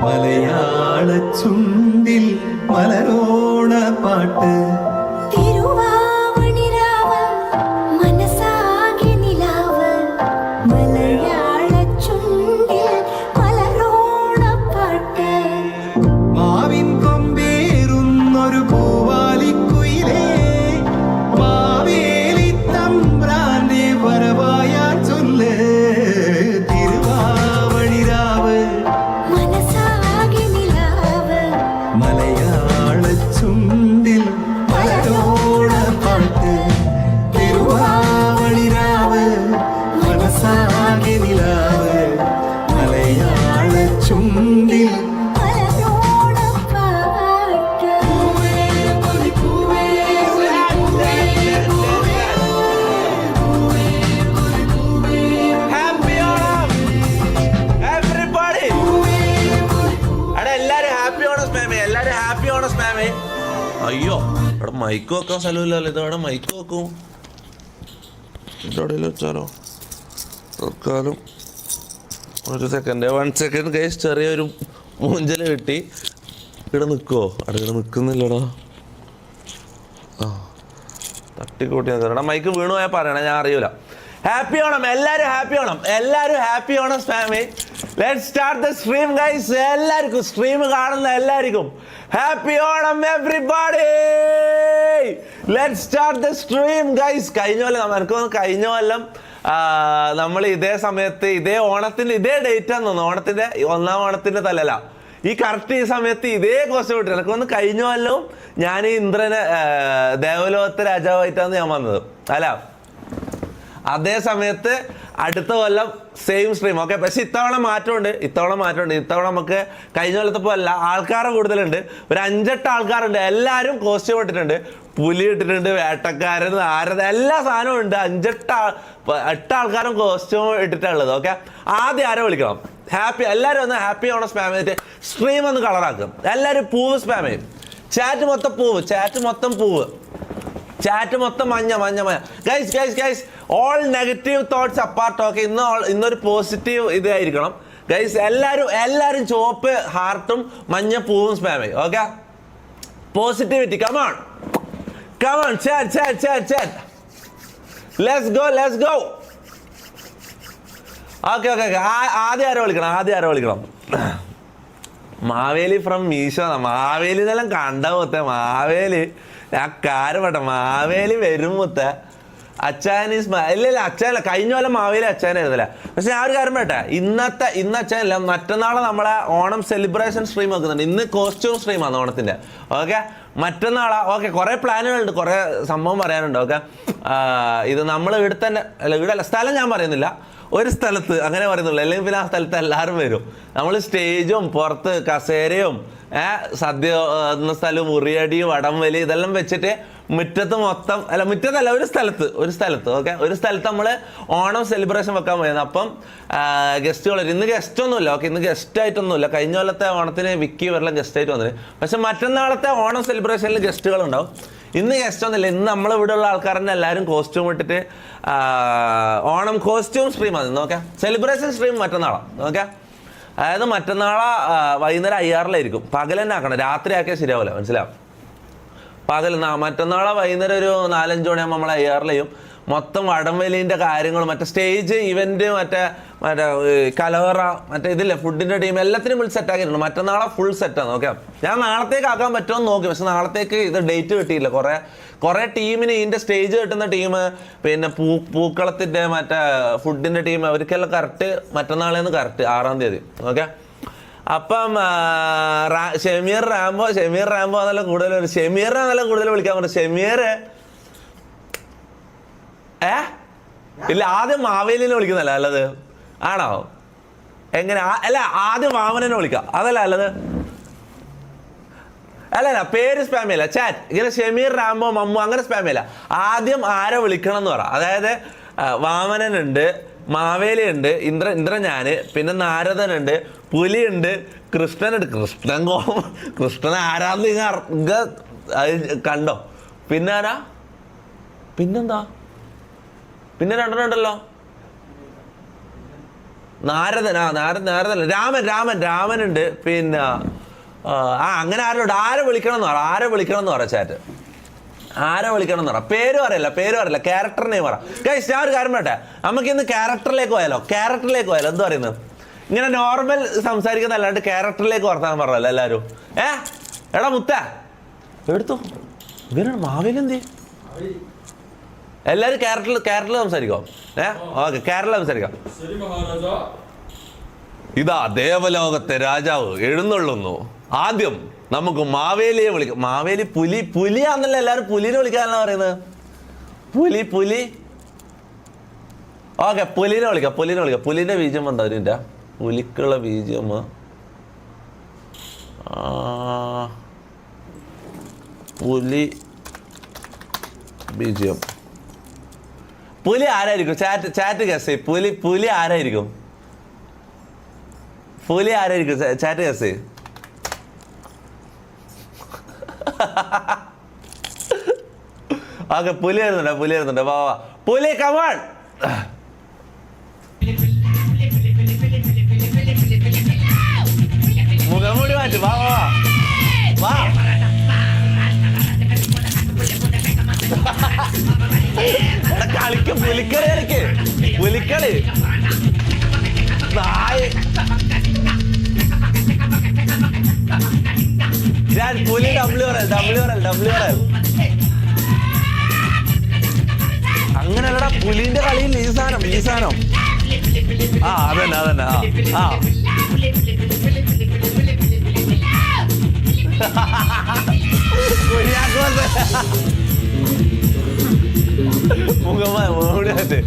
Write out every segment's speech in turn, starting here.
മലയാള ചുണ്ടിൽ മലരോണ പാട്ട് അയ്യോ ഇവിടെ മൈക്ക് വെക്കാൻ സ്ഥലമില്ലല്ലോ. ഇതവിടെ മൈക്ക് വെക്കും, ഇതവിടെ വെച്ചാലോ. തൽക്കാലം ഒരു സെക്കൻഡ്, 1 സെക്കൻഡ് കേസ്. ചെറിയൊരു മൂഞ്ചല് കിട്ടി. ഇവിടെ നിൽക്കുമോ? അവിടെ നിൽക്കുന്നില്ലടാ. ആ തട്ടിക്കൂട്ടി നിൽക്കടാ. മൈക്ക് വീണു പോയാൽ പറയണേ, ഞാൻ അറിയൂല. ഹാപ്പി ഓണം എല്ലാവരും, ഹാപ്പി ഓണം എല്ലാവരും, happy Onam family. Let's start the stream guys. എല്ലാവർക്കും സ്ട്രീം കാണുന്ന എല്ലാവർക്കും happy Onam everybody. Let's start the stream guys. കഴിഞ്ഞ കൊല്ലം നമ്മൾ ഇതേ സമയത്ത് ഇതേ ഓണത്തിന്റെ ഇതേ ഡേറ്റ് ആണെന്ന് തോന്നുന്നു. ഓണത്തിന്റെ 1-ാം ഓണത്തിന്റെ തലല്ല, ഈ കറക്റ്റ് ഈ സമയത്ത് ഇതേ കോസ്റ്റ്യൂം ഇട്ടു. എനിക്ക് തോന്നുന്നു കഴിഞ്ഞ കൊല്ലവും ഞാൻ ഇന്ദ്രന് ദേവലോകത്തെ രാജാവായിട്ടാണ് ഞാൻ വന്നത് അല്ല. അതേ സമയത്ത് അടുത്ത കൊല്ലം സെയിം സ്ട്രീം. ഓക്കെ, പക്ഷെ ഇത്തവണ മാറ്റമുണ്ട്. ഇത്തവണ നമുക്ക് കഴിഞ്ഞ കൊല്ലത്തെ പോലെ ആൾക്കാർ കൂടുതലുണ്ട്. ഒരു 5-8 ആൾക്കാരുണ്ട്. എല്ലാവരും കോസ്റ്റ്യൂം ഇട്ടിട്ടുണ്ട്. പുലി ഇട്ടിട്ടുണ്ട്, വേട്ടക്കാരൻ, ആരത്, എല്ലാ സാധനവും ഉണ്ട്. 5-8 ആൾക്കാരും കോസ്റ്റ്യൂം ഇട്ടിട്ടുള്ളത്. ഓക്കെ, ആദ്യം ആരെ വിളിക്കണം? ഹാപ്പി എല്ലാവരും ഒന്ന് ഹാപ്പി ഓണം സ്പാം ചെയ്തിട്ട് സ്ട്രീം ഒന്ന് കളറാക്കും. എല്ലാവരും പൂവ് സ്പാം ചെയ്യും. ചാറ്റ് മൊത്തം പൂവ്, ചാറ്റ് മൊത്തം മഞ്ഞ. Guys all negative thoughts apart. Okay, ഇന്നൊരു പോസിറ്റീവ് ഇതായിരിക്കണം ഗൈസ്. എല്ലാവരും ചുവപ്പ് ഹാർട്ടും മഞ്ഞ പൂവും സ്പാം ചെയ്യും. Okay, positivity. Come on chat. Let's go. Okay. ആദ്യം ആരോ വിളിക്കണം? മാവേലി ഫ്രം മീശോ. മാവേലി എന്നെല്ലാം കണ്ട മുത്ത. മാവേലി ഞാൻ കാര്യം പെട്ടെ. മാവേലി വരും മുത്ത. അച്ചായനീസ് ഇല്ല അച്ചായല്ല. കഴിഞ്ഞ പോലെ മാവേലി അച്ചായനായിരുന്നില്ല. പക്ഷെ ഞാൻ ഒരു കാര്യം പെട്ടെ, ഇന്ന് അച്ചായനല്ല, മറ്റന്നാളെ നമ്മളെ ഓണം സെലിബ്രേഷൻ സ്ട്രീം വെക്കുന്നുണ്ട്. ഇന്ന് കോസ്റ്റ്യൂം സ്ട്രീമാണ് ഓണത്തിന്റെ. ഓക്കെ, മറ്റന്നാളാ. ഓക്കെ, കുറെ പ്ലാനുകളുണ്ട്, കുറെ സംഭവം പറയാനുണ്ട്. ഓക്കെ, ഇത് നമ്മൾ ഇവിടെ തന്നെ അല്ല, സ്ഥലം ഞാൻ പറയുന്നില്ല, ഒരു സ്ഥലത്ത് അങ്ങനെ പറയുന്നുള്ളൂ. അല്ലെങ്കിൽ പിന്നെ ആ സ്ഥലത്ത് എല്ലാവരും വരും. നമ്മൾ സ്റ്റേജും പുറത്ത് കസേരയും സദ്യ എന്ന സ്ഥലവും ഉറിയടിയും വടംവലി ഇതെല്ലാം വെച്ചിട്ട് മുറ്റത്ത് മൊത്തം മുറ്റത്തല്ല, ഒരു സ്ഥലത്ത് ഓക്കെ, ഒരു സ്ഥലത്ത് നമ്മൾ ഓണം സെലിബ്രേഷൻ വെക്കാൻ പോയത്. അപ്പം ഗസ്റ്റുകൾ ഇന്ന് ഗസ്റ്റൊന്നുമില്ല. ഓക്കെ, ഇന്ന് ഗസ്റ്റായിട്ടൊന്നുമില്ല. കഴിഞ്ഞ കൊല്ലത്തെ ഓണത്തിന് വിക്കി വരെല്ലാം ഗസ്റ്റായിട്ട് വന്നത്. പക്ഷെ മറ്റന്നാളത്തെ ഓണം സെലിബ്രേഷനിൽ ഗസ്റ്റുകളുണ്ടാവും. ഇന്ന് ഗസ്റ്റ് ഒന്നുമില്ല. ഇന്ന് നമ്മളിവിടെ ഉള്ള ആൾക്കാർ തന്നെ എല്ലാവരും കോസ്റ്റ്യൂം ഇട്ടിട്ട് ഓണം കോസ്റ്റ്യൂം സ്ട്രീമാണ്. ഓക്കെ, സെലിബ്രേഷൻ സ്ട്രീം മറ്റന്നാളാണ്. ഓക്കെ, അതായത് മറ്റന്നാളെ വൈകുന്നേരം 6-ലായിരിക്കും. പകൽ തന്നെ ആക്കണം, രാത്രി ആക്കിയാൽ ശരിയാവില്ല, മനസ്സിലാവും. മറ്റന്നാളെ വൈകുന്നേരം ഒരു 4-5 മണിയാകുമ്പോൾ നമ്മൾ 6-ലെയും മൊത്തം വടംവലിൻ്റെ കാര്യങ്ങൾ, മറ്റേ സ്റ്റേജ് ഇവന്റ്, മറ്റേ കലവറ, മറ്റേ ഇതില്ലേ ഫുഡിന്റെ ടീം, എല്ലാത്തിനും ഫുൾ സെറ്റ് ആക്കിയിട്ടുണ്ട്. മറ്റന്നാളെ ഫുൾ സെറ്റാണ്. ഓക്കെ, ഞാൻ നാളത്തേക്ക് ആക്കാൻ പറ്റുമെന്ന് നോക്കി. പക്ഷെ നാളത്തേക്ക് ഇത് ഡേറ്റ് കിട്ടിയില്ല. കുറെ ടീമിന് ഇതിന്റെ സ്റ്റേജ് കിട്ടുന്ന ടീം, പിന്നെ പൂക്കളത്തിന്റെ മറ്റേ ഫുഡിന്റെ ടീം, അവർക്കെല്ലാം കറക്റ്റ് മറ്റന്നാളേന്ന് കറക്റ്റ് 6-ാം തീയതി. ഓക്കെ, അപ്പം ഷമീർ റാംബോ എന്നെല്ലാം കൂടുതൽ വിളിക്കാൻ പറഞ്ഞു. ഷമീർ ഇല്ല, ആദ്യം മാവേലിനെ വിളിക്കുന്നല്ല അല്ലത് ആണോ? എങ്ങനെ? അല്ല, ആദ്യം വാമനനെ വിളിക്കാം, അതല്ല അല്ലത്. അല്ല, പേര് സ്പാമില്ല. ചാറ്റ് ഇങ്ങനെ ഷമീർ റാംബോ മമ്മു അങ്ങനെ സ്പാമില്ല. ആദ്യം ആരെ വിളിക്കണം എന്ന് പറ. അതായത് വാമനനുണ്ട്, മാവേലി ഉണ്ട്, ഇന്ദ്രൻ ഞാന്, പിന്നെ നാരദനുണ്ട്, പുലിയുണ്ട്, കൃഷ്ണനുണ്ട്. കൃഷ്ണൻ ആരാന്ന് കണ്ടോ? പിന്നെ ആരാ? പിന്നെന്താ? പിന്നെ 2 ഉണ്ടല്ലോ. നാരദൻ രാമനുണ്ട്. പിന്നെ അങ്ങനെ ആരെ വിളിക്കണം എന്ന് പറ ചാറ്റ്. ആരെ വിളിക്കണം എന്ന് പറ. പേര് പറയില്ല, ക്യാരക്ടർ നെയിം പറ. ഗൈസ് ഞാൻ ഒരു കാര്യം പറയട്ടെ, നമുക്ക് ഇന്ന് ക്യാരക്ടറിലേക്ക് പോയാലോ? എന്താ പറയുന്നത്? ഇങ്ങനെ നോർമൽ സംസാരിക്കുന്ന അല്ലാണ്ട് ക്യാരക്ടറിലേക്ക് വർത്താൻ പറഞ്ഞല്ലോ എല്ലാവരും. എടാ മുത്ത എടുത്തു ഇവനാണ് മാവേലെന്തി. എല്ലാവരും ക്യാരക്ടറിൽ സംസാരിക്കാം. ഓക്കെ, കേരള സംസാരിക്കാം. ഇതാ ദേവലോകത്തെ രാജാവ് എഴുന്നള്ളുന്നു. ആദ്യം നമുക്ക് മാവേലിയെ വിളിക്കാം. മാവേലി പുലിയാന്നല്ലോ എല്ലാവരും പുലിനെ വിളിക്കാനല്ല പറയുന്നത്. പുലി ഓക്കെ, പുലിനെ വിളിക്കാം. പുലിന്റെ ബീജം എന്താ ഇതിൻ്റെ? പുലിക്കുള്ള ബീജം പുലി ബീജം. പുലി ആരായിരിക്കും? Chat guess. പുലി ആരായിരിക്കും? Chat guess. ഓക്കെ, പുലി വരുന്നുണ്ട്. വാ പുലി കമാൺ. മുഖംമൂടി മാറ്റി. വാ കളിക്ക് പുലിക്കളി ഞാൻ പുലി WRL. അങ്ങനെയല്ലടാ, പുലിന്റെ കളിയിൽ ഈ സാധനം. അതന്നെ. മുഖംമൂടി മാറ്റ്.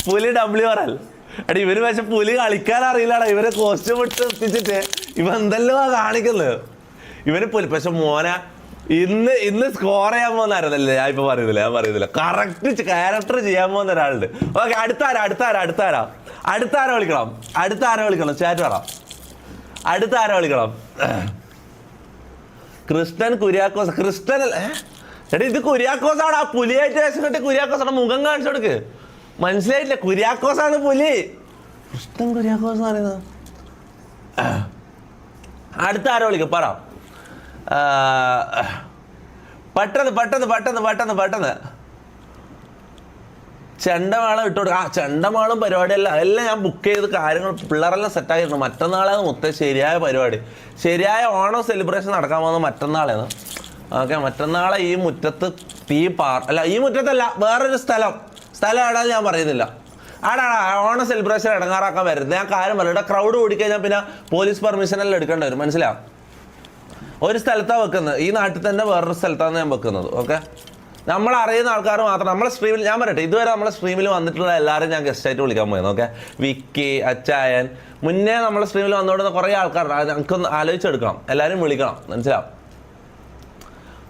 പുലി WRL. എടാ ഇവര് പക്ഷെ പുലി കളിക്കാൻ അറിയില്ലടാ. ഇവരെ കോസ്റ്റ്യൂം ഇട്ട് എത്തിച്ചിട്ട് ഇവ എന്തെല്ലോ കാണിക്കുന്നത്. ഇവന് പക്ഷെ മോനെ ഇന്ന് സ്കോർ ചെയ്യാൻ പോകുന്നായിരുന്നല്ലേ? ഞാൻ പറയുന്നില്ല. കറക്റ്റ് ക്യാരക്ടർ ചെയ്യാൻ പോകുന്ന ഒരാളുണ്ട്. ഓക്കെ, അടുത്താരാ വിളിക്കണം? ചാറ്റ് പറ. അടുത്താരാ വിളിക്കണം? കൃഷ്ണൻ കുര്യാക്കോസ്. എടാ ഇത് കുര്യാക്കോസ് ആണ്. ആ പുലിയായിട്ട് വേഷം കെട്ടി കുര്യാക്കോസ് ആണ്. മുഖം കാണിച്ചു കൊടുക്ക്. മനസ്സിലായിട്ടില്ല? കുര്യാക്കോസ് ആണ് പുലി. കൃഷ്ണൻ കുര്യാക്കോസ് പറയുന്നത്. അടുത്താരാ വിളിക്കും? പറ. പെട്ടെന്ന് ചെണ്ടമാളം ഇട്ട് കൊടുക്കുക. ചെണ്ടമാളും പരിപാടിയല്ല, എല്ലാം ഞാൻ ബുക്ക് ചെയ്ത് കാര്യങ്ങൾ പിള്ളേരെല്ലാം സെറ്റാക്കിയിട്ടുണ്ട്. മറ്റന്നാളാണ് മൊത്തം ശരിയായ പരിപാടി. ശരിയായ ഓണം സെലിബ്രേഷൻ നടക്കാൻ പോകുന്നത് മറ്റന്നാളാണ്. ഓക്കെ, മറ്റന്നാളെ ഈ മുറ്റത്ത് ഈ മുറ്റത്തല്ല, വേറൊരു സ്ഥലം എവിടെയാണെന്ന് ഞാൻ പറയുന്നില്ല. ഓണം സെലിബ്രേഷൻ ഇടങ്ങാറാക്കാൻ വരുന്നത്. ഞാൻ കാര്യം പറയും, ഇവിടെ ക്രൗഡ് കൂടിക്കഴിഞ്ഞാൽ പിന്നെ പോലീസ് പെർമിഷൻ എല്ലാം എടുക്കേണ്ടി വരും. മനസ്സിലാവും? ഒരു സ്ഥലത്താണ് വെക്കുന്നത്, ഈ നാട്ടിൽ തന്നെ വേറൊരു സ്ഥലത്താണ് ഞാൻ വെക്കുന്നത്. ഓക്കെ, നമ്മളറിയുന്ന ആൾക്കാർ മാത്രം നമ്മളെ സ്ട്രീമിൽ. ഞാൻ പറയട്ടെ, ഇതുവരെ നമ്മളെ സ്ട്രീമിൽ വന്നിട്ടുള്ള എല്ലാവരും ഞാൻ ഗസ്റ്റായിട്ട് വിളിക്കാൻ പോയത്. ഓക്കെ, വിക്കി, അച്ചായൻ, മുന്നേ നമ്മളെ സ്ട്രീമിൽ വന്നുകൊടുന്ന കുറേ ആൾക്കാർ നമുക്കൊന്ന് ആലോചിച്ചെടുക്കണം. എല്ലാവരും വിളിക്കണം. മനസ്സിലാവും?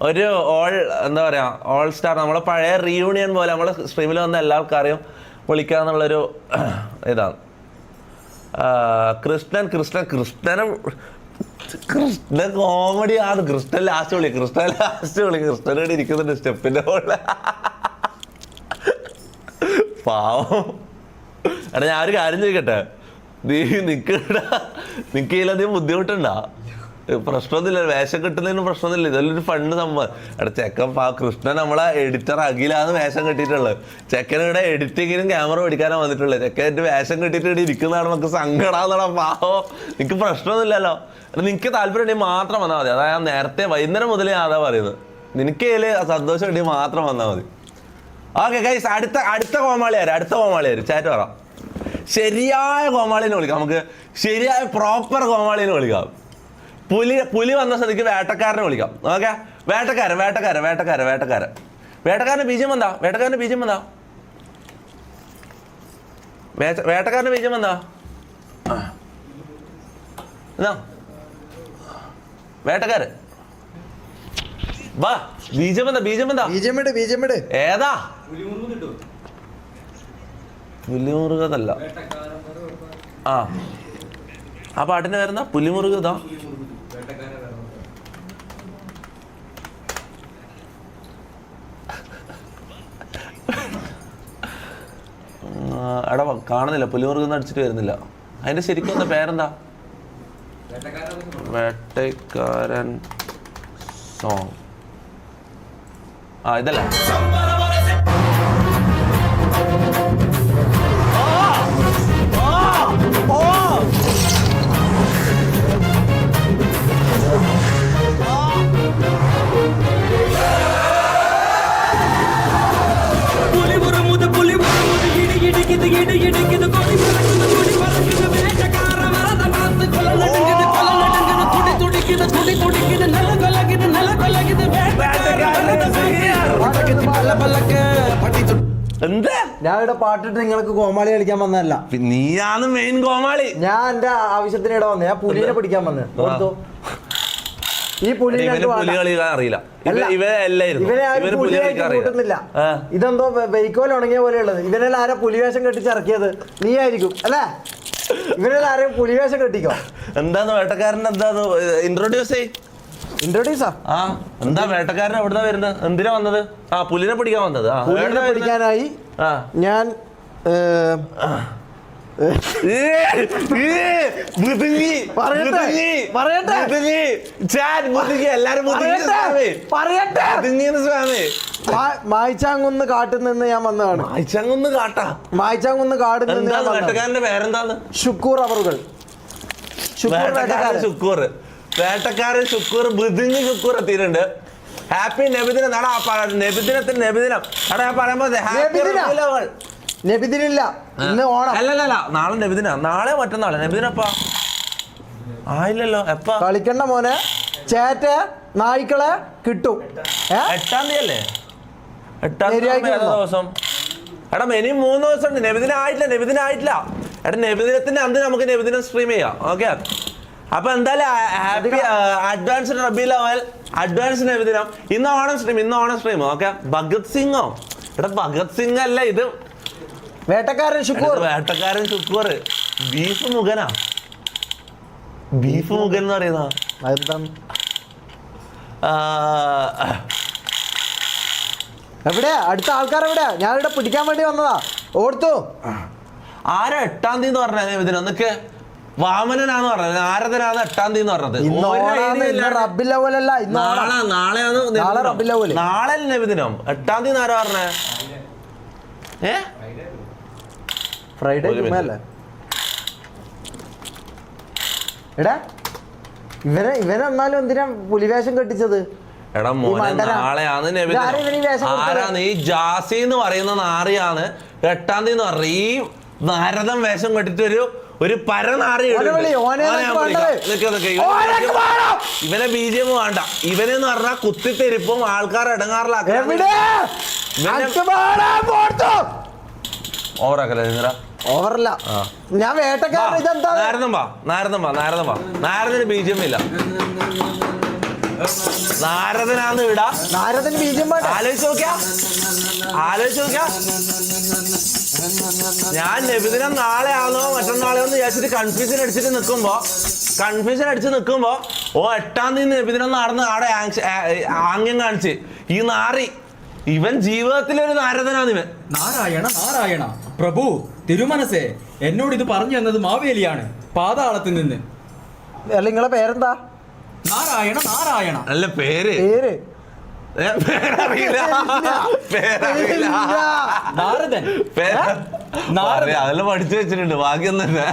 ഒരു എന്താ പറയുക, ഓൾ സ്റ്റാർ, നമ്മളെ പഴയ റീയൂണിയൻ പോലെ നമ്മളെ സ്ട്രീമിൽ വന്ന എല്ലാ ആൾക്കാരെയും വിളിക്കുക എന്നുള്ളൊരു ഇതാണ്. കൃഷ്ണൻ കോമഡി ആണ്. കൃഷ്ണൻ ലാസ്റ്റ് വിളി. കൃഷ്ണനോട് ഇരിക്കുന്നുണ്ട് സ്റ്റെപ്പിന്റെ പോലെ. പാവം. എടാ ഞാൻ ഒരു കാര്യം ചോദിക്കട്ടെ, നിനക്കതിലധികം ബുദ്ധിമുട്ടുണ്ടോ? പ്രശ്നമൊന്നുമില്ല, വേഷം കിട്ടുന്നതിന് പ്രശ്നമൊന്നുമില്ല. ഇതെല്ലാം ഫണ്ട് സംഭവം. എടാ ചെക്കൻ കൃഷ്ണൻ നമ്മളെ എഡിറ്റർ അഖിലാന്ന് വേഷം കിട്ടിയിട്ടുള്ളത്. ചെക്കൻ ഇവിടെ എഡിറ്റിങ്ങിനും ക്യാമറ പഠിക്കാനാണ് വന്നിട്ടുള്ളത്. ചെക്കൻ്റെ വേഷം കിട്ടിയിട്ട് ഇവിടെ ഇരിക്കുന്നതാണ് നമുക്ക് സങ്കടാന്നടാ. പാവം, നിനക്ക് പ്രശ്നമൊന്നുമില്ലല്ലോ. നിനക്ക് താല്പര്യം ഉണ്ടെങ്കിൽ മാത്രം വന്നാൽ മതി. അതാ ഞാൻ നേരത്തെ വൈകുന്നേരം മുതൽ ഞാൻ അതാ പറയുന്നത്. നിനക്ക് ഇതിൽ സന്തോഷം ഉണ്ടെങ്കിൽ മാത്രം വന്നാൽ മതി. ഓക്കെ ഗൈസ്, അടുത്ത കോമാളി ആര് ചാറ്റ് പറ. ശരിയായ കോമാളിനെ വിളിക്കാം. നമുക്ക് ശരിയായ പ്രോപ്പർ കോമാളിനെ വിളിക്കാം. പുലി വന്ന സ്ഥിതിക്ക് വേട്ടക്കാരനെ വിളിക്കാം. ഓക്കെ, വേട്ടക്കാരൻ്റെ ബീജം എന്താ? വേട്ടക്കാരൻ്റെ ബീജം എന്താ? എന്നാ വേട്ടക്കാരൻ വാ. ബീജം എന്താ? ഏതാ? പുലിമുറുകതല്ല. ആ പാട്ടിന്റെ പേരെന്താ? പുലിമുറുകതാ. അവിടെ കാണുന്നില്ല, പുലിമുറുകുന്ന അടിച്ചിട്ട് വരുന്നില്ല. അതിന്റെ ശരിക്കും എന്താ പേരെന്താ? വേട്ടക്കാരൻ സോങ്. ഇതല്ല. എന്താ ഞാൻ ഇവിടെ പാട്ടിട്ട് നിങ്ങൾക്ക് കോമാളി കളിക്കാൻ വന്നതല്ല. നീയാണ് മെയിൻ കോമാളി. ഞാൻ എന്റെ ആവശ്യത്തിന് ഇവിടെ വന്നേ. ഞാൻ പുലിനെ പിടിക്കാൻ വന്നേ. ഈ പുലി അറിയില്ല. ഇതെന്തോ വെയ്ക്കോൽ ഉണങ്ങിയ പോലെയുള്ളത്. ഇവനെല്ലാം ആരാ പുലിവേഷം കെട്ടിച്ചിറക്കിയത്? നീ ആയിരിക്കും അല്ലേ? ഇവനെല്ലാം ആരെയും പുലിവേഷം കെട്ടിക്കോ. എന്താന്ന് വേട്ടക്കാരൻ എന്താന്ന് ഇൻട്രോഡ്യൂസ് ഇൻട്രോഡ്യൂസാ? എന്താ വേട്ടക്കാരൻ എവിടുന്നാ വരുന്നത്? എന്തിനാ വന്നത്? പുലിനെ പിടിക്കാൻ വന്നത്. പുലിനെ പിടിക്കാനായി ഞാൻ മായിച്ചാങ്കുന്ന് കാട്ടിൽ നിന്ന് ഞാൻ വന്നതാണ്. മായിച്ചാങ്കുന്ന് കാട്ടിൽ നിന്ന്. പേരെന്താന്ന്? ഷുക്കൂർ അവറുകൾ. വേട്ടക്കാരൻ ഷുക്കൂർ ബുദ്ധിങ്ങി ഷുക്കൂർ എത്തിയിട്ടുണ്ട്. ഹാപ്പി നബിദിനം. നബിദിനത്തിന് നബിദിനം അവിടെ ഞാൻ പറയുമ്പോ നബിദിനില്ല, ഇന്ന് ഓണം. അല്ലല്ല, നാളെ നബിദിന. നാളെ മറ്റന്നാളെ നബിദിനപ്പാ ആയില്ലല്ലോ. എപ്പാ കളിക്കണ്ട മോനെ. ചേറ്റ നായ്ക്കളെ കിട്ടും. 8-ാം തീയതി അല്ലേ? 8-ാം തീയതി ദിവസം. എടാ ഇനി 3 ദിവസം ഉണ്ട്. നബിദിനം ആയിട്ടില്ല. എടാ നബിദിനത്തിന്റെ അന്ന് നമുക്ക് നബിദിനം സ്ട്രീം ചെയ്യാം. ഓക്കെ, അപ്പൊ എന്തായാലും ഹാപ്പി അഡ്വാൻസ് റബീഉൽ അവ്വൽ, അഡ്വാൻസ് നബിദിനം. ഇന്ന് ഓണം സ്ട്രീം. ഓക്കെ, ഭഗത് സിംഗോ? എടാ ഭഗത് സിംഗ് അല്ല, ഇത് വേട്ടക്കാരൻ ഷുക്കൂർ. ബീഫ് മുഖൻ എന്ന് പറയുന്ന എവിടെ? അടുത്ത ആൾക്കാരെവിടെ? ഞാനിവിടെ പിടിക്കാൻ വേണ്ടി വന്നതാ. ഓർത്തു ആരാ 8-ാം തീയതി പറഞ്ഞ നബിദിനം? എന്നൊക്കെ വാമനനാന്ന് പറഞ്ഞത്, നാരദനാണ് 8-ാം തീയതി പറഞ്ഞത്. നാളെ നബിദിനം. 8-ാം തീയതി ആരാ പറഞ്ഞേ? ഫ്രൈഡേ അല്ലേ? എടാ ഇവനെന്നാലും എന്തിനാ പുലിവേഷം കെട്ടിച്ചത്? എടാ മോനെ, നാളെയാണ് നബിദിനം. ഈ ജാസി എന്ന് പറയുന്ന നാറിയാണ് 8-ാം തീയതി പറഞ്ഞത്. ഈ നാരദം വേഷം കെട്ടിട്ട് ഒരു പരനാറി. ഇവനെ BGM വേണ്ട. ഇവനെന്ന് പറഞ്ഞാൽ കുത്തിത്തെരിപ്പും ആൾക്കാർ ഇടങ്ങാറിലാക്കാൻ. ഓവറാക്കല്ലേ നിങ്ങ? ഓവറല്ല, ഞാൻ വേട്ടക്കാരൻ. ഇതെന്താ? നാരദന് BGM ഇല്ല. നാരദനാന്ന് വിടാ. നാരദന് BGM ആലോചിച്ച് നോക്കിയാ. ഞാൻ നബിദിനം നാളെ ആണോ മറ്റന്നാളെയോ എന്ന് വിചാരിച്ചിട്ട് കൺഫ്യൂഷൻ അടിച്ച് നിൽക്കുമ്പോ 8-ാം തീയതി നബിദിനം നടന്ന് ആടെ ആംഗ്യം കാണിച്ച് ഈ നാറി. ഇവൻ ജീവിതത്തിലൊരു നാരദനാണ് ഇവൻ. നാരായണ പ്രഭു തിരുമനസേ, എന്നോട് ഇത് പറഞ്ഞു തന്നത് മാവേലിയാണ്, പാതാളത്തിൽ നിന്ന്. അല്ല, നിങ്ങളെ പേരെന്താ? നാരായണ അല്ല, പേര് അതെല്ലാം പഠിച്ചു വെച്ചിട്ടുണ്ട്. ബാക്കി തന്നെ.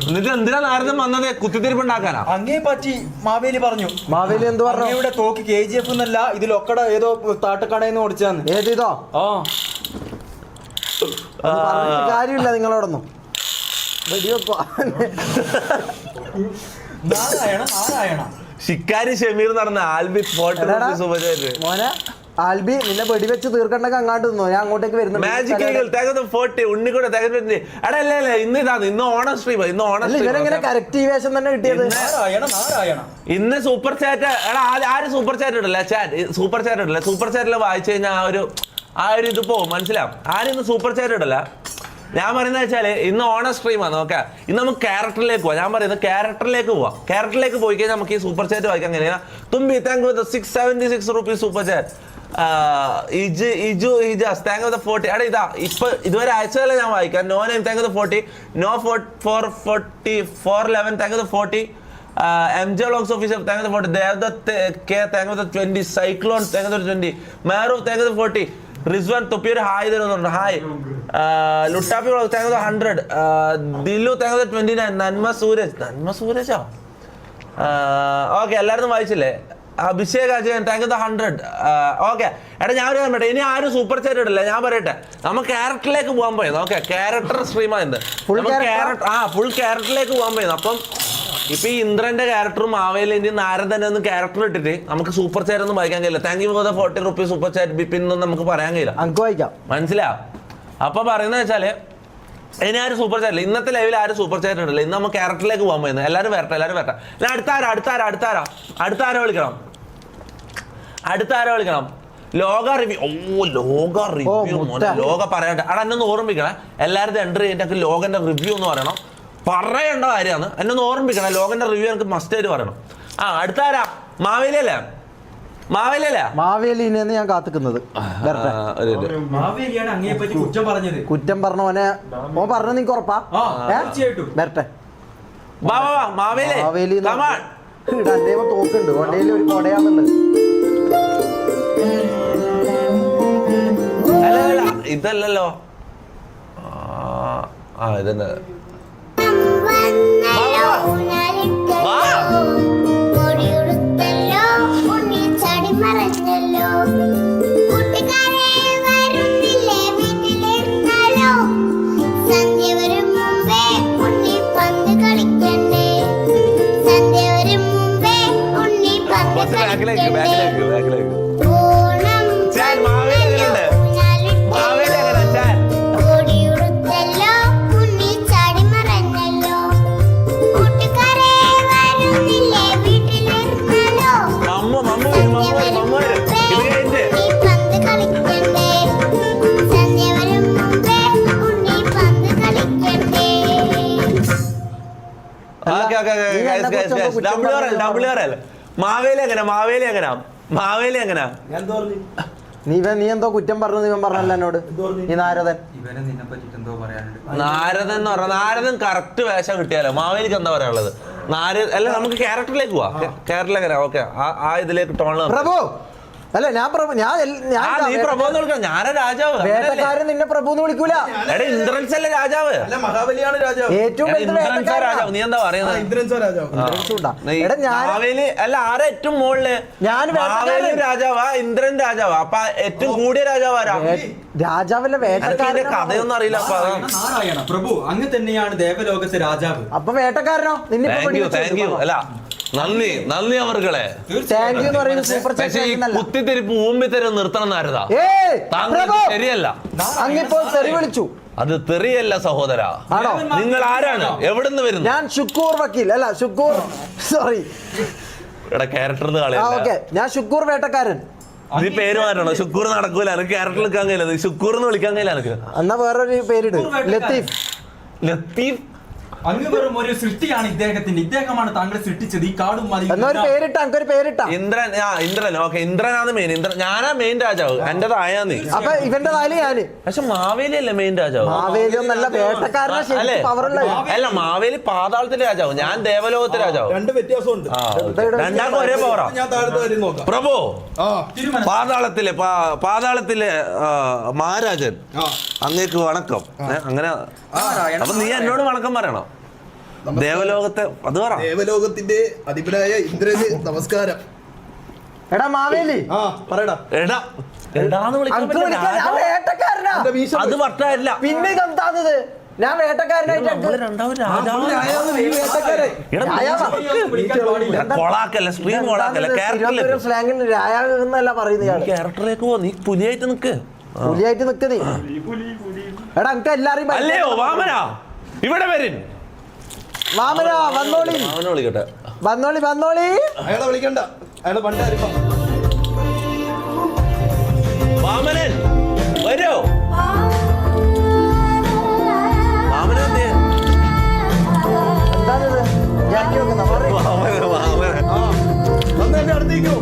എന്നിട്ട് എന്തിനാ നാരദൻ വന്നത്? കുത്തിത്തിരിപ്പുണ്ടാക്കാനാ? അങ്ങേ പറ്റി മാവേലി പറഞ്ഞു. മാവേലി എന്ത് പറഞ്ഞു? ഇവിടെ തോക്ക് KGF എന്നല്ല, ഇതിലൊക്കട ഏതോ താട്ടക്കടയെന്ന് ഓടിച്ചാന്ന്. ഏതോ? കാര്യമില്ല നിങ്ങളോടൊന്നും. നാരായണ ശിക്കാരി ഷമീർ നടന്ന ആൽബി മോനെ. ആൽബി നിന്നെ വെടിവെച്ച് തീർക്കണ്ടൊക്കെ അങ്ങാട്ട് നിന്നോ? ഞാൻ അങ്ങോട്ടേക്ക് വരുന്നു. ഇന്ന് ഓണം സ്ട്രീം. ഇവരെങ്ങനെ കറക്റ്റ് വേഷം തന്നെ കിട്ടിയത്? ഇന്ന് സൂപ്പർ ചാറ്റ്. എടാ ആര് സൂപ്പർ ചാറ്റ് ഇടല്ലേ? സൂപ്പർ ചാറ്റിൽ വായിച്ചു കഴിഞ്ഞാൽ ആ ഒരു ഇത് പോവും, മനസ്സിലാവും. ആരും ഇന്ന് സൂപ്പർ ചാറ്റ് ഇടല്ല. ഞാൻ പറയുന്നത് വെച്ചാല് ഇന്ന് ഓണം സ്ട്രീമാണ്. ഓക്കെ, ഇന്ന് നമുക്ക് ക്യാരക്ടറിലേക്ക് പോവാം. ഞാൻ പറയുന്നത് ക്യാരക്ടറിലേക്ക് പോയി കഴിഞ്ഞാൽ നമുക്ക് ഈ സൂപ്പർ ചാറ്റ് വായിക്കാൻ കഴിയില്ല. Thumbi thank you 676 rupees super chat. Ijas thank you the 40. എടാ ഇതാ ഇപ്പൊ ഇതുവരെ അയച്ചതല്ല ഞാൻ വായിക്കാം. No name thank you the 40. No 411 thank you the 40. MJ Vlogs official thank you the 40. Devadath K thank you the 20. Cyclone thank you the 20. മാറു thank you the 40. Rizwan തൊപ്പിയൊരു hi തരുന്നുണ്ട്. Hi. Luttappi vlog thank you the 100. Dilu thank you the 29. നന്മ സൂരജോ okay എല്ലാവരും വായിച്ചില്ലേ? Abhishek Ajayan thank you the 100. Okay എടാ ഞാൻ ഒരു പറയട്ടെ, ഇനി ആരും സൂപ്പർ ചാറ്റ് ഇടില്ല. ഞാൻ പറയട്ടെ, നമ്മൾ ക്യാരക്ടറിലേക്ക് പോകാൻ പോയത്. ഓക്കെ ക്യാരക്ടർ സ്ട്രീമായത് ഫുൾ ക്യാരക്ടറിലേക്ക് പോകാൻ പോയത്. അപ്പം ഇപ്പൊ ഈ ഇന്ദ്രന്റെ ക്യാരക്ടറും മാവേലിന്റെയും നാരദന്റെ ഒന്നും ക്യാരക്ടർ ഇട്ടിട്ട് നമുക്ക് സൂപ്പർ ചാറ്റ് ഒന്നും വായിക്കാൻ കഴിയില്ല. Thank you for the 40 rupees super chat Bipin ഒന്നും നമുക്ക് പറയാൻ കഴിയില്ല. മനസ്സിലാ? അപ്പൊ പറയുന്നത് വെച്ചാല് ഇനി ആരും സൂപ്പർ ചാറ്റില്ല. ഇന്നത്തെ ലൈവിൽ ആരും സൂപ്പർ ചാറ്റ് ഉണ്ടല്ലോ. ഇന്ന് നമ്മൾ ക്യാരക്ടറിലേക്ക് പോകാൻ പോയത്. എല്ലാവരും വരട്ടെ. അടുത്താരോ വിളിക്കണം. ലോക റിവ്യൂ. ലോക പറയട്ടെ. അവിടെ എന്നൊന്ന് ഓർമ്മിക്കണം. എല്ലാവരും എൻട്രി ചെയ്തിട്ട് ലോകന്റെ റിവ്യൂ എന്ന് പറയണം. പറയേണ്ട കാര്യമാണ്. എന്നൊന്ന് ഓർമ്മിക്കണം. ലോകന്റെ റിവ്യൂ എനിക്ക് മസ്റ്റ് ആയിട്ട് പറയണം. അടുത്താരാ? മാവേലിനെ ഞാൻ കാത്തിക്കുന്നത്. കുറ്റം പറഞ്ഞവനെ ഓൻ പറഞ്ഞു നിനക്ക് ഉറപ്പാ? വരട്ടെ. മാവേലി തോക്കുണ്ട്. കൊടയിൽ ഒരു കൊടയാന്നുള്ളത്. ഇതല്ലല്ലോ. ഇതന്നെ മാവേലി എങ്ങനാ? നീ എന്തോ കുറ്റം പറഞ്ഞത് ഇവൻ പറഞ്ഞല്ലോ എന്നോട്. ഈ നാരദൻ എന്ന് പറഞ്ഞ നാരദൻ കറക്റ്റ് വേഷം കിട്ടിയാലോ. മാവേലിക്ക് എന്താ പറയാനുള്ളത്? അല്ല നമുക്ക് ക്യാരക്ടറിലേക്ക് പോവാ. ക്യാരക്ടറിൽ എങ്ങനെ? ഓക്കെ ആ ഇതിലേക്ക് ടോൺ പ്രഭു അല്ല ഞാൻ പ്രഭു. നീ പ്രഭു എന്ന് വിളിക്കണം. ഞാനാ രാജാവ്. വേട്ടക്കാരൻ നിന്നെ പ്രഭു എന്ന് വിളിക്കൂല. എടാ ഇന്ദ്രൻസ് അല്ലേ രാജാവ്? മഹാബലിയാണ് രാജാവ്. ഏറ്റവും രാജാവ്. നീ എന്താ പറയുന്നത്? മാവേലി അല്ല ആരാ ഏറ്റവും മുകളില്? മാവേലി രാജാവാ ഇന്ദ്രൻ രാജാവാ? അപ്പൊ ഏറ്റവും കൂടിയ രാജാവാരാ? രാജാവല്ല വേട്ടക്കാരൻ. കഥയൊന്നും അറിയില്ല. നാരായണ പ്രഭു അങ്ങ് തന്നെയാണ് ദേവലോകത്തെ രാജാവ്. അപ്പൊ വേട്ടക്കാരനോ? Thank you. അല്ല നന്ദി അവർകളെ. കുത്തിത്തിരിപ്പ് ഊമ്പിത്തരം നിർത്തണം നാരദ. ശരിയല്ല. വിളിച്ചു. അത് തെറിയല്ല സഹോദര. നിങ്ങൾ ആരാണ്? എവിടുന്ന് വരുന്നു? ഞാൻ ഷുക്കൂർ വക്കീൽ. അല്ല ഷുക്കൂർ, സോറി ക്യാരക്ടർ ഞാൻ ഷുക്കൂർ വേട്ടക്കാരൻ. നീ പേര് മാറ്റണോ? ഷുക്കൂർ നടക്കൂല. എനിക്ക് ക്യാരക്ടർ വിളിക്കാൻ കഴിയില്ല. ഷുക്കൂർ എന്ന് വിളിക്കാൻ കഴിയില്ല എനിക്ക്. എന്നാ വേറൊരു പേരിട്. ലത്തീഫ്. അങ്ങ് വെറും ഒരു സൃഷ്ടിയാണ് ഇദ്ദേഹത്തിന്റെ. ഇദ്ദേഹമാണ് താങ്കൾ സൃഷ്ടിച്ചത്. ഈ കാടും ഇന്ദ്രൻ. ഓക്കെ ഇന്ദ്രനാണ് മെയിൻ. ഞാനാ മെയിൻ രാജാവ്. എന്റെ തായാന്ന്. അപ്പൊ ഇവന്റെ താലി ഞാന്. പക്ഷെ മാവേലി അല്ലേ മെയിൻ രാജാവ്? അല്ല മാവേലി പാതാളത്തിലെ രാജാവ്. ഞാൻ ദേവലോകത്തിലെ രാജാവ്. രണ്ട് വ്യത്യാസമുണ്ട്. രണ്ടാൾക്കും ഒരേ പവറാ. പ്രഭു പാതാളത്തിലെ മഹാരാജൻ അങ്ങേക്ക് വണക്കം. അങ്ങനെ അപ്പൊ നീ എന്നോട് വണക്കം പറയണം. ദേവലോകത്തെ അത് പറ. ദേവലോകത്തിന്റെ അധിപനായ ഇന്ദ്രന് നമസ്കാരം. എടാ മാവേലി പറയടാ. അത് പറ്റില്ല. പിന്നെ ഇതെന്താന്നത്? ഞാൻ വേട്ടക്കാരനായിട്ട് സ്ലാങ്ങിൽ രാജാവ് എന്നല്ല പറയുന്നത്. ക്യാരക്ടറിലേക്ക് പോ. നീ പുലിയായിട്ട് നിക്ക്. പുലിയായിട്ട് നിക്ക് നീ. എടാ എനിക്ക് എല്ലാരെയും അല്ലയോ വാമന ഇവിടെ വരും. വാമന വന്നോളി. വിളിക്കട്ടെ. വന്നോളി. അയാളെ വിളിക്കണ്ട. അയാളെ പണ്ടായിരിക്കും. വാമനൻ വരോ? വാമനൻ എന്താണിത്? വന്നെന്റെ അടുത്തേക്കോ.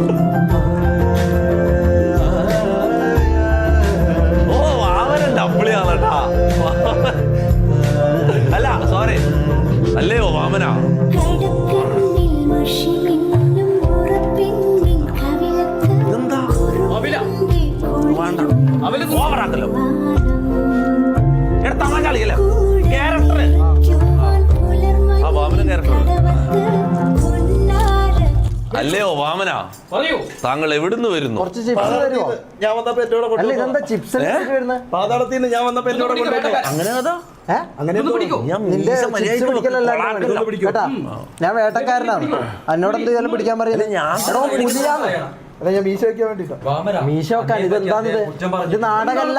അല്ലയോ വാമന, പറയൂ. താങ്കൾ എവിടുന്ന് വരുന്നു? കുറച്ച് ചിപ്സ് തരുമോ? ഞാൻ വന്നപ്പോ എന്നോട് അല്ല കൊണ്ടുവന്നതാ. ഇതെന്താ ചിപ്സ് വരുന്നത്? പാതാളത്തിൽ നിന്ന് ഞാൻ വന്നപ്പോ എന്നോട് കൊണ്ടുവന്നതാ. അങ്ങനെ അതോ അങ്ങനെ ഒന്ന് പിടിക്കോ? ഞാൻ നിന്റെ മീശ ചിപ്സ് മര്യാദയ്ക്ക് പിടിക്കലല്ലാണ്ട് കൊളാക്കില്ല. പണി. കേട്ടാ ഞാൻ വേട്ടക്കാരനാണ്, എന്നോട് എന്ത് ചെയ്യാലും പിടിക്കാൻ പറയുന്നത്. എടോ, പുലിയാന്ന്. അല്ല ഞാൻ മീശ വെക്കാൻ വേണ്ടിട്ടാ. മീശ വെക്കാൻ ഇത് എന്താണിത്? ഇത് നാടകല്ല.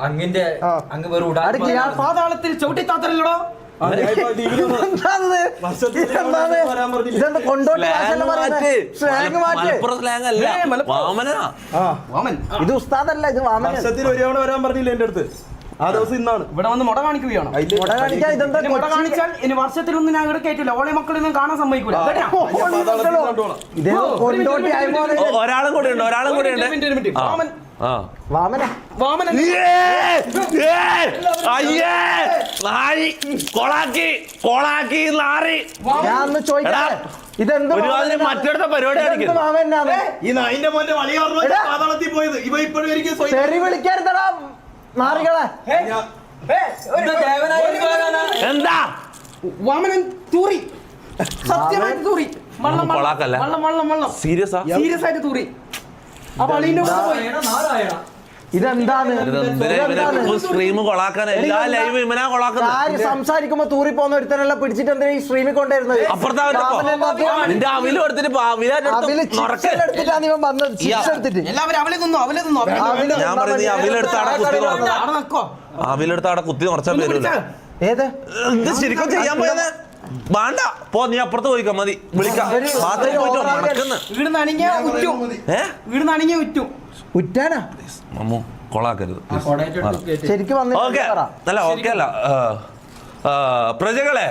അങ്ങിന്റെ ആ. അങ്ങ് വെറും ഉടായിപ്പ് അടുത്ത് ഞാൻ പറഞ്ഞു. പാതാളത്തിൽ ചവിട്ടിത്താത്തല്ലോ. എന്താണിത്? ഇതെന്താണ്? ഇതെന്താ കൊണ്ടോട്ടി ഭാഷയല്ല പറയുന്നത്? സ്ലാങ് മാറ്റ്. മലപ്പുറം സ്ലാങ് അല്ല, വാമന. ആ വാമൻ ഇത് ഉസ്താദല്ല, ഇത് വാമനൻ. വർഷത്തിൽ ഒരു തവണ വരാൻ പറഞ്ഞില്ല എന്റെ അടുത്ത്. ആ ദിവസം ഇന്നാണ്. ഇവിടെ വന്ന് മുട കാണിക്കുകയാണ്. അതില് മുട കാണിക്കാൻ ഇതെന്താ ഇനി മുട കാണിച്ചാൽ ഇനി വർഷത്തിലൊന്നും ഞാൻ ഇവിടെ കയറ്റില്ല. ഓളെ മക്കളൊന്നും കാണാൻ സമ്മതിക്കൂല. കേട്ടോ? ഞാൻ പാതാളത്തിൽ നിന്ന് കൊണ്ടുപോകണം. ഇതേ കൊണ്ടോട്ടി ആയപോലെ ഒരാളും കൂടെ ഉണ്ട്, ഒരാളും കൂടെ ഉണ്ട്. ഒരു മിനിറ്റ്. ആ. വാമൻ ആ. വാമന. വാമൻ കൊളാക്കി നാറി. ഞാൻ ഒന്ന് ചോദിക്കട്ടെ, ഇതെന്ത് ഒരുമാതിരി മറ്റടുത്ത പരിപാടി ഇതെന്ത് കാണിക്കുന്നു. വാമനാണ്? ഈ നായിന്റെ മോന്റെ വളി കാരണം എടാ. പാതാളത്തിൽ പോയത്. ഇവ ഇപ്പോഴും എനിക്ക് തെറി വിളിക്കരുതടാ നാറികളെ. എന്താ വാമനൻ തൂറി, സത്യമായിട്ട് തൂറി. വള്ളം കൊളാക്കല്ല. വള്ളം സീരിയസാ? സീരിയസ് ആയിട്ട് തൂറി. ആ വളീന്റെ കൂടെ പോയി. ഇതെന്താണ്? സ്ട്രീം കൊളാക്കാൻ എല്ലാ ലൈവ് ഇവനാ കൊളാക്കുന്നത്. ആര് സംസാരിക്കുമ്പോ തൂറി പോകുന്ന ഒരുത്തനെല്ലാം പിടിച്ചിട്ട് എന്തിനാ ഈ സ്ട്രീമിൽ കൊണ്ടുവരുന്നത്? അപ്പുറത്തെ നിന്റെ അവില് എടുത്തിട്ട് അതില് ചിപ്സ് എടുത്തിട്ടാണ് ഇവൻ വന്നത്. ചിപ്സ് എടുത്തിട്ട് എല്ലാവരും അവലെ തിന്നു. അവില് ഞാൻ പറയുന്നത് ഈ അവിലെടുത്ത് അവിടെ കുത്തി അവിടെ അവിടെ നിക്കോ. അവിലെടുത്ത് അവിടെ കുത്തി നിറച്ചാൽ വരൂല. ഏത് ഇത് ശരിക്കും ചെയ്യാൻ പോയത് വേണ്ട. പോ, നീ അപ്പുറത്ത് പോയിക്കോ, മതി. വിളിക്കാം. ബാത്റൂമിൽ പോയിട്ട് നടക്കുന്നു. വീടുന്ന് അണിഞ്ഞ ഉറ്റു. വീടുന്ന് അണിഞ്ഞ ഉറ്റു. ഉറ്റാനാ മമ്മു കൊളാക്കരുത്. ശരിക്കും ഓക്കെ അല്ല, ഓക്കെ അല്ല. പ്രജകളെ,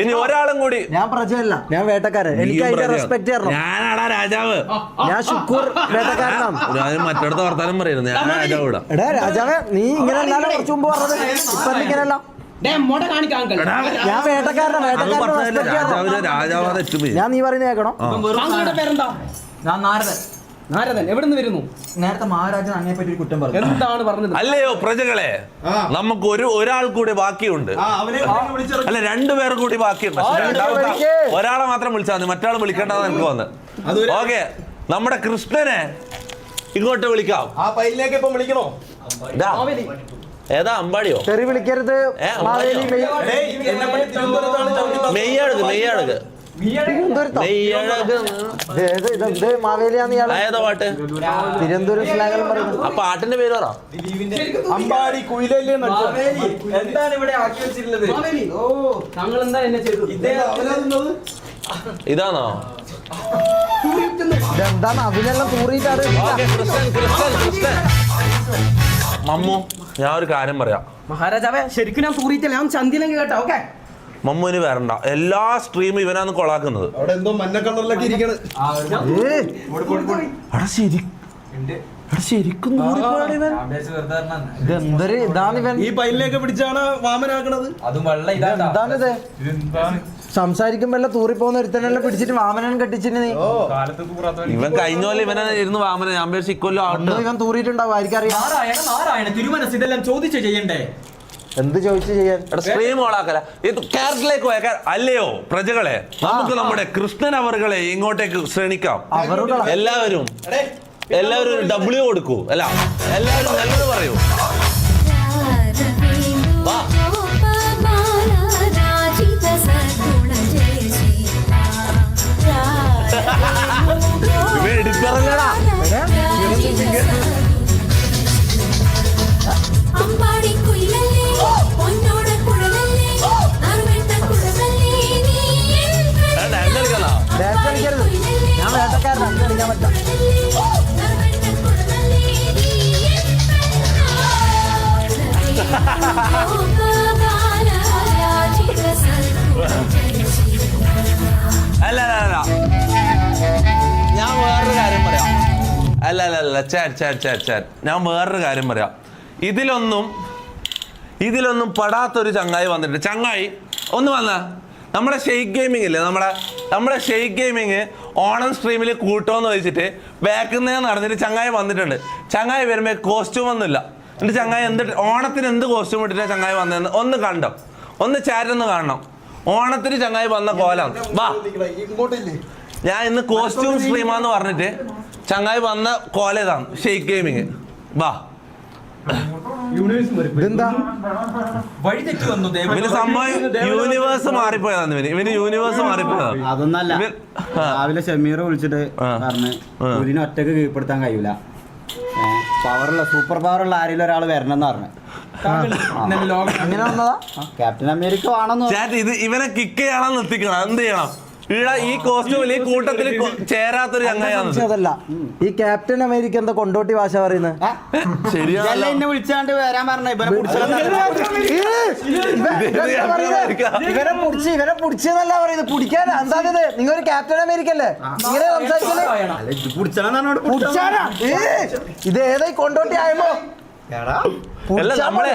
ഇനി ഒരാളും കൂടി. ഞാൻ പ്രജയല്ല, ഞാൻ വേട്ടക്കാരൻ. എനിക്ക് അതിന്റെ റെസ്പെക്ട് തരണം. ഞാനാടാ രാജാവ്. ഞാൻ ശുക്കൂർ വേട്ടക്കാരനാണ്. ഞാൻ മറ്റടുത്ത വർത്താനം പറയുന്നത് ഞാൻ രാജാവ് ഇടാം. എടാ രാജാവേ, നീ ഇങ്ങനെ അല്ലാതെ കുറച്ചു മുമ്പ് പറഞ്ഞത്. ഇപ്പൊ ഇങ്ങനെയല്ല. മുട കാണിക്കാൻ ഞാൻ വേട്ടക്കാരനാണ്, അത് വേട്ടക്കാരനെ പറഞ്ഞതല്ലേ റെസ്പെക്ട് രാജാവിനെ ചെയ്യണം. രാജാവാതെ എത്തുപോയി. ഞാൻ നീ പറയുന്നത് കേൾക്കണം. താങ്കളുടെ പേരെന്താ? ഞാൻ നാരദൻ. നാരദൻ. എവിടുന്ന് വരുന്നു? നേരത്തെ മഹാരാജൻ അങ്ങേ പറ്റി ഒരു കുറ്റം പറഞ്ഞു. എന്താണ് പറഞ്ഞത്? അല്ലയോ പ്രജകളെ, നമുക്ക് ഒരാൾ കൂടി ബാക്കിയുണ്ട്. അവനെ വിളിച്ചിറക്കി. അല്ല, രണ്ടുപേർ കൂടി ബാക്കിയുണ്ട്. ഒരാളെ മാത്രം വിളിച്ചാൽ മതി, മറ്റാൾ വിളിക്കേണ്ടത് എനിക്ക് വന്ന്. ഓക്കെ, നമ്മുടെ കൃഷ്ണനെ ഇങ്ങോട്ട് വിളിക്കാം. ആ പൈലിലേക്ക് ഇപ്പൊ വിളിക്കണോ? ദാ. മാവേലി. ഏതാ, അമ്പാടിയോ? തെറി വിളിക്കരുത്. മാവേലി എന്നെ പറ്റി തിരുവനന്തപുരത്താണ് ചവിട്ടി മെയ്യഴക് മെയ്യഴക് മെയ്യഴക്. ഇതെന്ത് മാവേലിയാന്ന് ഇയാള് ഏതാ പാട്ട്? തിരുവനന്തപുരം സ്ലാങ്ങെല്ലാം പറയുന്നത്. ആ പാട്ടിന്റെ പേര് പറ. അമ്പാടി കുയിലല്ലേ എന്താണ് ഇവിടെ ആക്കി വെച്ചിട്ടുള്ളത്? മാവേലി. ഓ, താങ്കൾ എന്താ എന്നെ ചെയ്തു? ഇതാണോ? ഇതെന്താണ് അവിനെല്ലാം തൂറിയിട്ടാണ്? ഓക്കെ, കൃഷ്ണൻ. മമ്മു, ഞാൻ ഒരു കാര്യം പറയാം. മഹാരാജാവേ, ശരിക്കും ഞാൻ തൂറിയിട്ടില്ല. ഞാൻ ചന്തിയിലേക്ക് കേട്ടോ. ഓക്കെ, മമ്മുവിന് വരണ്ട. എല്ലാ സ്ട്രീമും ഇവനാണ് കൊളാക്കുന്നത്. അവിടെ എന്തോ മഞ്ഞ കളറിലൊക്കെ ഇരിക്കണ്. ശരിക്കും ഇതെന്തൊരു ഇതാണ് ഇവൻ. ഈ പൈലിലേക്ക് പിടിച്ചാണ് വാമനാക്കണത്. അതും വെള്ളം ഇതാണ്ടാ. എന്താണിത്? സംസാരിക്കുമ്പോ എല്ലാം തൂറിപ്പോകുന്ന ഒരുത്തനെല്ലാം പിടിച്ചിട്ട് വാമനൻ കെട്ടിച്ചിട്ട് നീ ഇവൻ കഴിഞ്ഞ പോലെ ഇവനെ ഇരുന്ന് വാമന. ഞാൻ പേര് ഇക്കൊല്ലോ അന്ന് ഇവൻ തൂറിയിട്ടുണ്ടാവും, ആയിരിക്കറിയാം. നാരായണ തിരുമനസ് ഇതെല്ലാം ചോദിച്ചു ചെയ്യണ്ടേ? എന്ത് ചോദിച്ചു ചെയ്യാൻ? സ്ട്രീം ഓളാക്കല. ഇത് ക്യാരക്ടറിലേക്ക് പോയ അല്ലയോ പ്രജകളെ, നമുക്ക് നമ്മുടെ കൃഷ്ണൻ അവറുകളെ ഇങ്ങോട്ടേക്ക് ക്ഷണിക്കാം. എല്ലാവരും ഒരു W കൊടുക്കൂ. അല്ല, എല്ലാവരും നല്ലത് പറയൂ. വാ. ഇവൻ എടുത്തറങ്ങടാ. ഡാൻസ് കളിക്കണോ? ഡാൻസ് കളിക്കരുത്. ഞാൻ വേട്ടക്കാരനാണ്, കളിക്കാൻ പറ്റാം. അല്ല, ഞാൻ വേറൊരു കാര്യം പറയാം. അല്ല, ചാറ്റ്. ഞാൻ വേറൊരു കാര്യം പറയാം. ഇതിലൊന്നും പെടാത്തൊരു ചങ്ങായി വന്നിട്ട്. ചങ്ങായി ഒന്ന് വന്ന നമ്മുടെ ഷെയ്ക്ക് ഗെയിമിംഗ് ഇല്ലേ, നമ്മുടെ ഷെയ്ക്ക് ഗെയിമിങ് ഓണം സ്ട്രീമിൽ കൂട്ടോന്ന് ചോദിച്ചിട്ട് ബാക്കിൽ നിന്ന് നടന്നിട്ട് ചങ്ങായി വന്നിട്ടുണ്ട്. ചങ്ങായി വരുമ്പോൾ കോസ്റ്റ്യൂം ഒന്നുമില്ല. എന്നിട്ട് ചങ്ങായി ഓണത്തിന് എന്ത് കോസ്റ്റ്യൂം ഇട്ടിട്ടാണ് ചങ്ങായി വന്നതെന്ന് ഒന്ന് കണ്ടോ, ഒന്ന് ചാറ്റ് ഒന്ന് കാണണം. ഓണത്തിന് ചങ്ങായി വന്ന കോലം. വാ, ഇങ്ങോട്ടില്ലേ? ഞാൻ ഇന്ന് കോസ്റ്റ്യൂം സ്ട്രീമാന്ന് പറഞ്ഞിട്ട് ചങ്ങായി വന്ന കോലേതാണ് ഷെയ്ക്ക് ഗെയിമിങ്. വാ ഇതെന്താ വഴി തെറ്റി വന്നു ഇവന് സംഭവം യൂണിവേഴ്സ് മാറിപ്പോയതാണ്. ഇവന് യൂണിവേഴ്സ് മാറിപ്പോയതാ. അതൊന്നല്ല, രാവിലെ ഷമീർ വിളിച്ചിട്ട് പറഞ്ഞ് പുലിനെ ഒറ്റക്ക് കീഴ്പ്പെടുത്താൻ കഴിയൂല, പവറുള്ള സൂപ്പർ പവറുള്ള ആരെങ്കിലും ഒരാൾ വരണം എന്ന് പറഞ്ഞു. അങ്ങനെ വന്നതാ? ക്യാപ്റ്റൻ അമേരിക്ക വേണമെന്ന് ചാറ്റ് ഇത് ഇവനെ കിക്ക് ചെയ്യണം, നിർത്തിക്കണം. എന്ത് ചെയ്യണം? ഇവിടെ ഈ കോസ്റ്റ്യൂമിൽ ഈ കൂട്ടത്തിൽ ചേരാത്തൊരു ചങ്ങായാണ്. അതല്ല, ഈ ക്യാപ്റ്റൻ അമേരിക്ക എന്താ കൊണ്ടോട്ടി ഭാഷ പറയുന്നത്? ശരിയാണല്ലോ. എന്നെ വിളിച്ചാണ്ട് വരാൻ പറഞ്ഞ ഇവനെ ഇവരെ പുടിച്ചെന്നല്ല പറയുന്നത്, പിടിക്കാൻ എന്താണിത്? നിങ്ങൾ ഒരു ക്യാപ്റ്റൻ അമേരിക്ക അല്ലേ ഇങ്ങനെ സംസാരിക്കുന്നത്? പുടിച്ചാനാ? ഇത് ഏതായി കൊണ്ടോട്ടി ആയപ്പോ അല്ല നമ്മളെ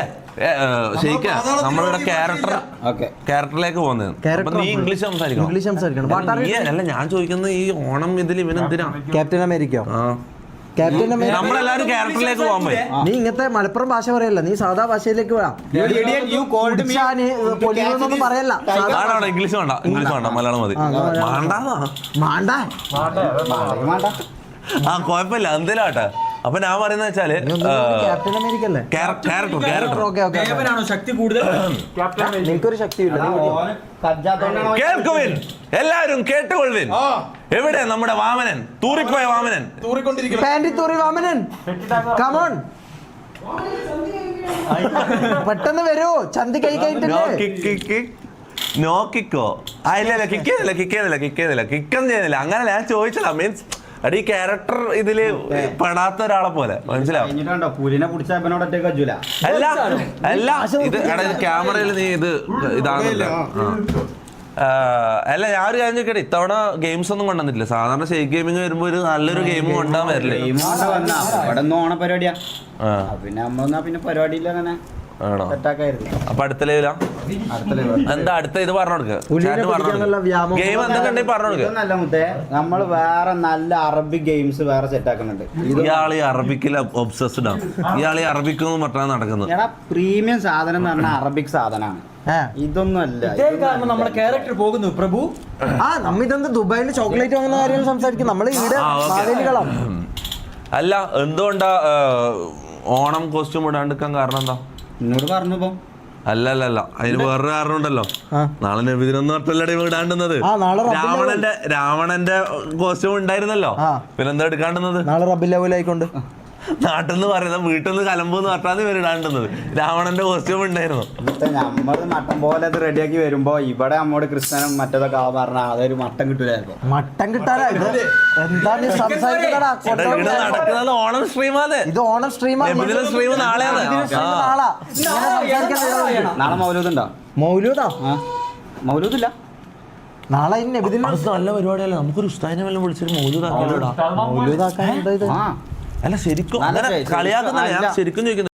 നമ്മളുടെ ക്യാരക്ടറിലേക്ക് പോകുന്നത്. നീ ഇംഗ്ലീഷ് സംസാരിക്കണം. ഇംഗ്ലീഷ് സംസാരിക്കണം. അല്ല ഞാൻ ചോദിക്കുന്നത് ഈ ഓണം ഇതിൽ ഇവനെന്തിനാ ക്യാപ്റ്റൻ അമേരിക്കയോ? ക്യാപ്റ്റൻ അമേരിക്ക നമ്മളെല്ലാരും ക്യാരക്ടറിലേക്ക് പോകാൻ പോയി. നീ ഇങ്ങനത്തെ മലപ്പുറം ഭാഷ പറയല്ല, നീ സാധാ ഭാഷയിലേക്ക് പോവാ. പൊലിയൊന്നും പറയല്ല. ആണോ? ഇംഗ്ലീഷ് വേണ്ട, ഇംഗ്ലീഷ് വേണ്ട, മലയാളം മതി. വേണ്ടാന്നാ? ആ കുഴപ്പമില്ല, എന്തേലും ആട്ടെ. അപ്പൊ ഞാൻ പറയുന്നത് വെച്ചാല് ക്യാപ്റ്റൻ അമേരിക്ക അല്ലേ ദേവനാണോ ശക്തി കൂടുതൽ? നിനക്കൊരു ശക്തിയില്ല. കേൾക്കുവിൻ, എല്ലാവരും കേട്ടുകൊള്ളുവിൻ. എവിടെ നമ്മുടെ വാമനൻ? തൂറിപ്പോയ വാമനൻ, പാൻറി തൂറി വാമനൻ, കമോൺ പെട്ടെന്ന് വരൂ. ചന്തി കൈ കഴിഞ്ഞിട്ടുണ്ട്. നോക്കിക്കോ. ഇല്ല കിക്ക് ചെയ്തില്ല, കിക്കൊന്നും ചെയ്യുന്നില്ല. അങ്ങനെ ഞാൻ ചോദിച്ചതാ. മീൻസ് അടി ക്യാരക്ടർ ഇതില് പെടാത്ത ഒരാളെ പോലെ മനസ്സിലാവും. പുലിനെ പിടിച്ച അവനോട് ഒറ്റക്ക് കജൂല. അല്ല ഇത് ക്യാമറയിൽ നീ ഇതാണല്ലോ. അല്ല ഞാൻ ഒരു കാര്യം ചോദിക്കട്ടെ, ഇത്തവണ ഗെയിംസ് ഒന്നും കൊണ്ടുവന്നിട്ടില്ല. സാധാരണ ഷെയ്ക്ക് ഗെയിമിങ് വരുമ്പോ ഒരു നല്ലൊരു ഗെയിം കൊണ്ടുപോകാൻ വരില്ലേ? ഇവിടെ നിന്ന് ഓണ പരിപാടിയാ, പിന്നെ നമ്മളൊന്നാ പിന്നെ പരിപാടിയില്ല അങ്ങനെ. ആണോ? അപ്പൊ അടുത്ത ലെവലാ? എന്താ അടുത്ത ഇത് പറഞ്ഞു കൊടുക്കുക. ഗെയിം എന്തൊക്കെ ഉണ്ടെങ്കിൽ പറഞ്ഞു കൊടുക്കുക. നല്ല മുത്തേ, നമ്മൾ വേറെ നല്ല അറബിക് ഗെയിംസ് വേറെ സെറ്റ് ആക്കുന്നുണ്ട്. ഇയാള് അറബിക്കിൽ ഒബ്സസ്ഡ് ആണ്. ഇയാള് അറബിക്കൊന്നും പറഞ്ഞാൽ നടക്കുന്നത്. പ്രീമിയം സാധനം എന്ന് പറഞ്ഞാൽ അറബിക് സാധനമാണ്. ഇതൊന്നും അല്ല. കാരണം നമ്മുടെ ക്യാരക്ടർ പോകുന്നു പ്രഭു. നമ്മ ഇതെന്താ ദുബായിൽ ചോക്ലേറ്റ് വാങ്ങുന്ന കാര്യങ്ങൾ സംസാരിക്കും. നമ്മള് ഇവിടെ അല്ല എന്തുകൊണ്ടാ ഓണം കോസ്റ്റ്യൂം ഇടാണ്ടിരിക്കാൻ കാരണം എന്താ? എന്നോട് പറഞ്ഞു. അല്ല അതിന് വേറൊരു കാരണം ഉണ്ടല്ലോ. നാളെ നബിദിനൊന്നും പറഞ്ഞല്ലേ ഇടാണ്ടുന്നത്. രാവണന്റെ കോസ്റ്റ്യൂം ഉണ്ടായിരുന്നല്ലോ, പിന്നെന്താ എടുക്കാണ്ടുന്നത്? നാളെ റബ്ബിൽ അവ്വൽ ആയിക്കൊണ്ട് നാട്ടിൽ നിന്ന് പറയുന്നത് വീട്ടിൽ നിന്ന് കലമ്പെന്ന് പറഞ്ഞാൽ ഇവർ ഇടാണ്ടുന്നത്. രാവണന്റെ കോസ്റ്റ്യൂം ഉണ്ടായിരുന്നു. നമ്മള് മട്ടൻ പോലെ അത് റെഡിയാക്കി വരുമ്പോ ഇവിടെ നമ്മോട് ക്രിസ്ത്യനും മറ്റേതൊക്കെ പറഞ്ഞ അതൊരു മട്ടൻ കിട്ടൂലായിരുന്നു. മട്ടൻ കിട്ടാനാ നടക്കുന്നത് ഓണം സ്ട്രീമാണ്. ഇത് ഓണം സ്ട്രീമാണ്. സ്ട്രീം നാളെയാണ്. നാളെ മൗലൂദുണ്ടോ? മൗലൂദില്ല. നാളെ നല്ല പരിപാടിയല്ലേ. നമുക്കൊരു ഉസ്താദിനെ വല്ലതും വിളിച്ചിട്ട് മൗലൂദാക്കാൻ. മൗലൂദാക്കാൻ അല്ല ശരിക്കും കളിയാക്കുന്ന ശരിക്കും ചോദിക്കുന്നത്.